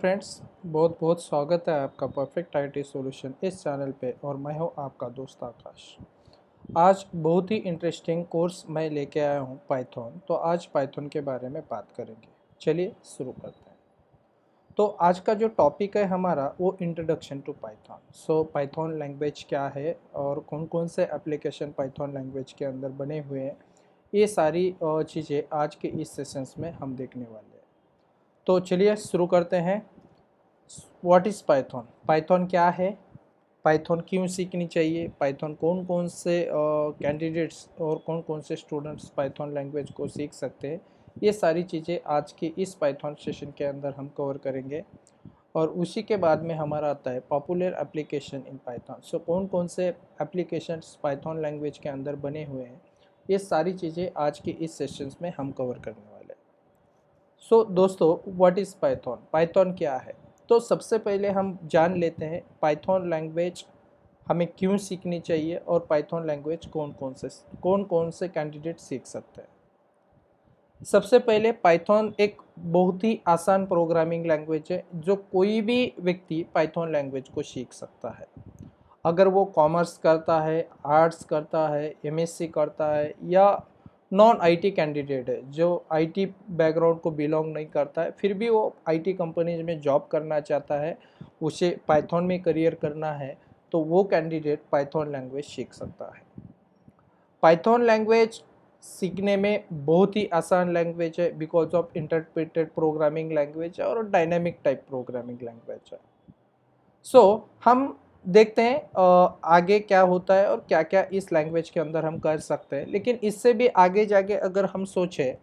Friends, बहुत बहुत स्वागत है आपका परफेक्ट आईटी सॉल्यूशन इस चैनल पे। और मैं हूँ आपका दोस्त आकाश। आज बहुत ही इंटरेस्टिंग कोर्स मैं लेके आया हूँ पाइथन। तो आज पाइथन के बारे में बात करेंगे। चलिए शुरू करते हैं। तो आज का जो टॉपिक है हमारा वो introduction to Python. So Python language क्या है और कौन कौन से एप्लीकेशन पाइथन लैंग्वेज के अंदर बने हुए हैं, ये सारी चीज़ें आज के इस सेशंस में हम देखने वाले हैं। तो चलिए शुरू करते हैं। What is Python? पाइथन क्या है? पाइथन क्यों सीखनी चाहिए? पाइथन कौन कौन से कैंडिडेट्स और कौन कौन से स्टूडेंट्स पाइथन लैंग्वेज को सीख सकते हैं, ये सारी चीज़ें आज के इस पाइथन सेशन के अंदर हम कवर करेंगे। और उसी के बाद में हमारा आता है पॉपुलर एप्लीकेशन इन पाइथन। सो कौन कौन से एप्लीकेशंस पाइथन लैंग्वेज के अंदर बने हुए हैं, ये सारी चीज़ें आज के इस सेशंस में हम कवर करने वाले हैं। सो दोस्तों, व्हाट इज़ पाइथन? पाइथन क्या है? तो सबसे पहले हम जान लेते हैं पाइथन लैंग्वेज हमें क्यों सीखनी चाहिए और पाइथन लैंग्वेज कौन कौन से कैंडिडेट सीख सकते हैं। सबसे पहले पाइथन एक बहुत ही आसान प्रोग्रामिंग लैंग्वेज है जो कोई भी व्यक्ति पाइथन लैंग्वेज को सीख सकता है। अगर वो कॉमर्स करता है, आर्ट्स करता है, एमएससी करता है, या नॉन आईटी कैंडिडेट है जो आईटी बैकग्राउंड को बिलोंग नहीं करता है, फिर भी वो आईटी कंपनीज में जॉब करना चाहता है, उसे पाइथन में करियर करना है, तो वो कैंडिडेट पाइथन लैंग्वेज सीख सकता है। पाइथन लैंग्वेज सीखने में बहुत ही आसान लैंग्वेज है because of interpreted programming language है और डायनेमिक टाइप प्रोग्रामिंग लैंग्वेज है। सो हम देखते हैं आगे क्या होता है और क्या क्या इस लैंग्वेज के अंदर हम कर सकते हैं। लेकिन इससे भी आगे जाके अगर हम सोचें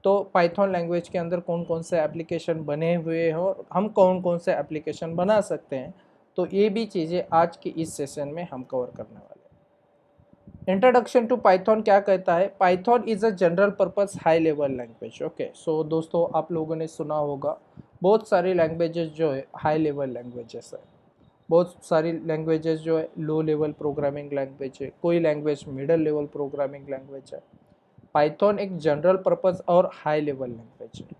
तो पाइथन लैंग्वेज के अंदर कौन कौन से एप्लीकेशन बने हुए हैं और हम कौन कौन से एप्लीकेशन बना सकते हैं, तो ये भी चीज़ें आज के इस सेशन में हम कवर करने वाले हैं। इंट्रोडक्शन टू पाइथन क्या कहता है? Python is a general purpose high level language. Okay, so दोस्तों, आप लोगों ने सुना होगा बहुत सारी लैंग्वेजेस जो है हाई लेवल लैंग्वेजेस है, बहुत सारी लैंग्वेजेस जो है लो लेवल प्रोग्रामिंग लैंग्वेज है, कोई language middle level programming language है। पाइथन एक जनरल पर्पस और हाई लेवल लैंग्वेज है।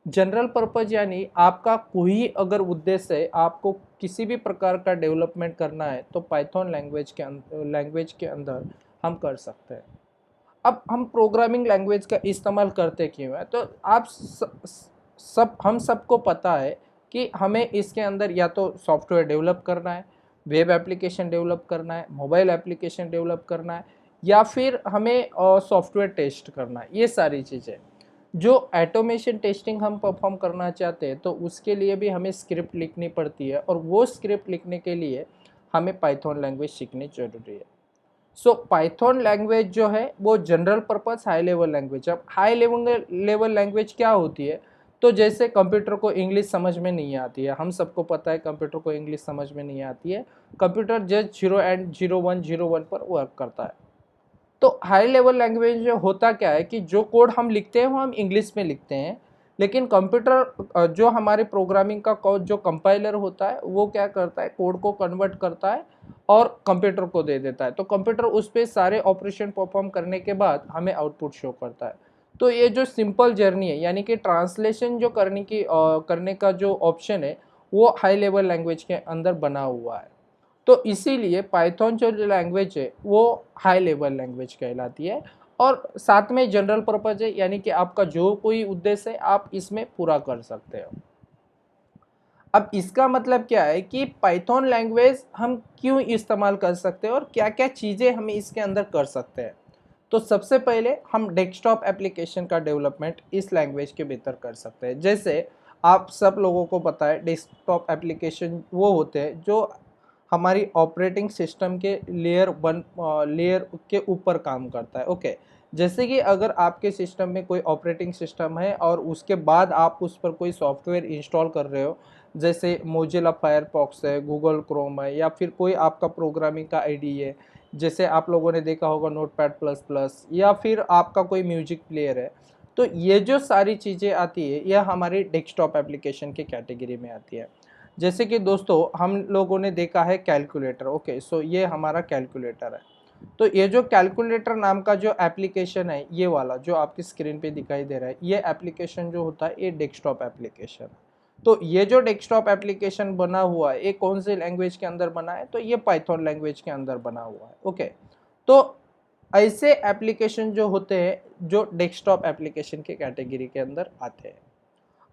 जनरल पर्पस यानी आपका कोई अगर उद्देश्य है, आपको किसी भी प्रकार का डेवलपमेंट करना है, तो पाइथन लैंग्वेज के अंदर हम कर सकते हैं। अब हम प्रोग्रामिंग लैंग्वेज का इस्तेमाल करते क्यों है? तो हम सबको पता है कि हमें इसके अंदर या तो सॉफ्टवेयर डेवलप करना है, वेब एप्लीकेशन डेवलप करना है, मोबाइल एप्लीकेशन डेवलप करना है, या फिर हमें सॉफ्टवेयर टेस्ट करना है। ये सारी चीज़ें जो ऑटोमेशन टेस्टिंग हम परफॉर्म करना चाहते हैं, तो उसके लिए भी हमें स्क्रिप्ट लिखनी पड़ती है, और वो स्क्रिप्ट लिखने के लिए हमें पाइथन लैंग्वेज सीखनी जरूरी है। सो पाइथन लैंग्वेज जो है वो general purpose high level language. अब हाई लेवल लैंग्वेज क्या होती है? तो जैसे कंप्यूटर को इंग्लिश समझ में नहीं आती है, हम सबको पता है कंप्यूटर को इंग्लिश समझ में नहीं आती है, कंप्यूटर जस्ट 0 एंड 0 1 पर वर्क करता है। तो हाई लेवल लैंग्वेज जो होता क्या है कि जो कोड हम लिखते हैं वो हम इंग्लिश में लिखते हैं, लेकिन कंप्यूटर जो हमारे प्रोग्रामिंग का कोड जो कंपाइलर होता है वो क्या करता है, कोड को कन्वर्ट करता है और कंप्यूटर को दे देता है। तो कंप्यूटर उस पर सारे ऑपरेशन परफॉर्म करने के बाद हमें आउटपुट शो करता है। तो ये जो सिंपल जर्नी है, यानी कि ट्रांसलेशन जो करने का जो ऑप्शन है, वो हाई लेवल लैंग्वेज के अंदर बना हुआ है। तो इसीलिए पाइथन जो लैंग्वेज है वो हाई लेवल लैंग्वेज कहलाती है, और साथ में जनरल पर्पज है, यानी कि आपका जो कोई उद्देश्य है आप इसमें पूरा कर सकते हो। अब इसका मतलब क्या है कि पाइथन लैंग्वेज हम क्यों इस्तेमाल कर सकते हैं और क्या क्या चीज़ें हम इसके अंदर कर सकते हैं। तो सबसे पहले हम डेस्कटॉप एप्लीकेशन का डेवलपमेंट इस लैंग्वेज के भीतर कर सकते हैं। जैसे आप सब लोगों को पता है, डेस्कटॉप एप्लीकेशन वो होते हैं जो हमारी ऑपरेटिंग सिस्टम के लेयर के ऊपर काम करता है। ओके, जैसे कि अगर आपके सिस्टम में कोई ऑपरेटिंग सिस्टम है और उसके बाद आप उस पर कोई सॉफ्टवेयर इंस्टॉल कर रहे हो, जैसे मोजिला फायरफॉक्स है, गूगल क्रोम है, या फिर कोई आपका प्रोग्रामिंग का आईडी है, जैसे आप लोगों ने देखा होगा नोटपैड प्लस प्लस, या फिर आपका कोई म्यूजिक प्लेयर है, तो ये जो सारी चीज़ें आती है यह हमारी डेस्कटॉप एप्लीकेशन के कैटेगरी में आती है। जैसे कि दोस्तों, हम लोगों ने देखा है कैलकुलेटर। ओके, सो ये हमारा कैलकुलेटर है। तो ये जो कैलकुलेटर नाम का जो एप्लीकेशन है, ये वाला जो आपकी स्क्रीन पे दिखाई दे रहा है, ये एप्लीकेशन जो होता है ये डेस्कटॉप एप्लीकेशन है। तो ये जो डेस्कटॉप एप्लीकेशन बना हुआ है ये कौन सी लैंग्वेज के अंदर बना है, तो ये पाइथन लैंग्वेज के अंदर बना हुआ है। ओके, तो ऐसे एप्लीकेशन जो होते हैं जो डेस्कटॉप एप्लीकेशन के कैटेगरी के अंदर आते हैं।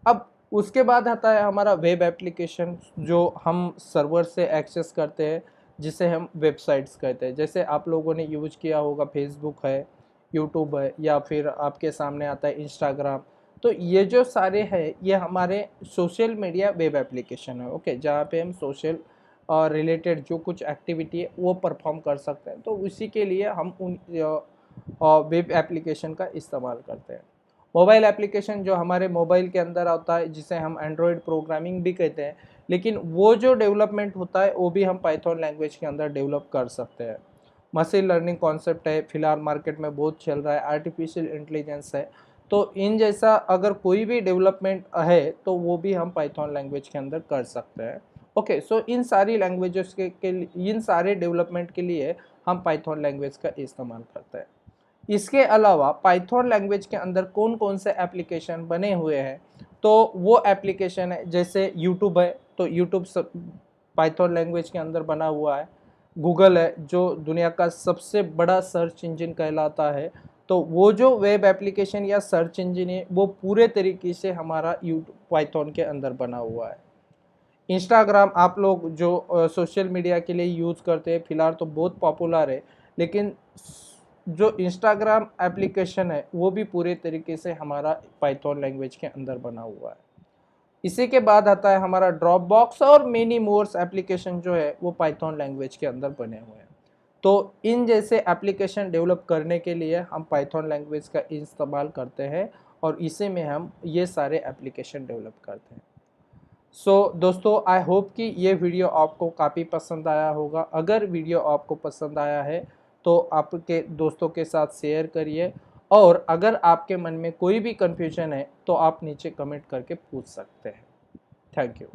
अब उसके बाद आता है हमारा वेब एप्लीकेशन जो हम सर्वर से एक्सेस करते हैं, जिसे हम वेबसाइट्स कहते हैं। जैसे आप लोगों ने यूज किया होगा, फेसबुक है, यूट्यूब है, या फिर आपके सामने आता है इंस्टाग्राम। तो ये जो सारे हैं ये हमारे सोशल मीडिया वेब एप्लीकेशन है। ओके, जहाँ पे हम सोशल और रिलेटेड जो कुछ एक्टिविटी है वो परफॉर्म कर सकते हैं, तो उसी के लिए हम उन वेब एप्लीकेशन का इस्तेमाल करते हैं। मोबाइल एप्लीकेशन जो हमारे मोबाइल के अंदर आता है, जिसे हम एंड्रॉयड प्रोग्रामिंग भी कहते हैं, लेकिन वो जो डेवलपमेंट होता है वो भी हम पाइथन लैंग्वेज के अंदर डेवलप कर सकते हैं। मशीन लर्निंग कॉन्सेप्ट है, फिलहाल मार्केट में बहुत चल रहा है, आर्टिफिशियल इंटेलिजेंस है। तो इन जैसा अगर कोई भी डेवलपमेंट है तो वो भी हम पाइथन लैंग्वेज के अंदर कर सकते हैं। ओके, सो इन सारी लैंग्वेजेस इन सारे डेवलपमेंट के लिए हम पाइथन लैंग्वेज का इस्तेमाल करते हैं। इसके अलावा पाइथन लैंग्वेज के अंदर कौन कौन से एप्लीकेशन बने हुए हैं, तो वो एप्लीकेशन है जैसे यूट्यूब है, तो यूट्यूब पाइथन लैंग्वेज के अंदर बना हुआ है। गूगल है जो दुनिया का सबसे बड़ा सर्च इंजन कहलाता है, तो वो जो वेब एप्लीकेशन या सर्च इंजन है वो पूरे तरीके से हमारा यूट्यूब पाइथन के अंदर बना हुआ है। इंस्टाग्राम आप लोग जो सोशल मीडिया के लिए यूज़ करते हैं, फिलहाल तो बहुत पॉपुलर है, लेकिन जो इंस्टाग्राम एप्लीकेशन है वो भी पूरे तरीके से हमारा पाइथन लैंग्वेज के अंदर बना हुआ है। इसी के बाद आता है हमारा ड्रॉप बॉक्स और मेनी मोर्स एप्लीकेशन जो है वो पाइथन लैंग्वेज के अंदर बने हुए हैं। तो इन जैसे एप्लीकेशन डेवलप करने के लिए हम पाइथन लैंग्वेज का इस्तेमाल करते हैं और इसी में हम ये सारे एप्लीकेशन डेवलप करते हैं। दोस्तों, आई होप कि ये वीडियो आपको काफ़ी पसंद आया होगा। अगर वीडियो आपको पसंद आया है तो आपके दोस्तों के साथ शेयर करिए, और अगर आपके मन में कोई भी कन्फ्यूजन है तो आप नीचे कमेंट करके पूछ सकते हैं। Thank you.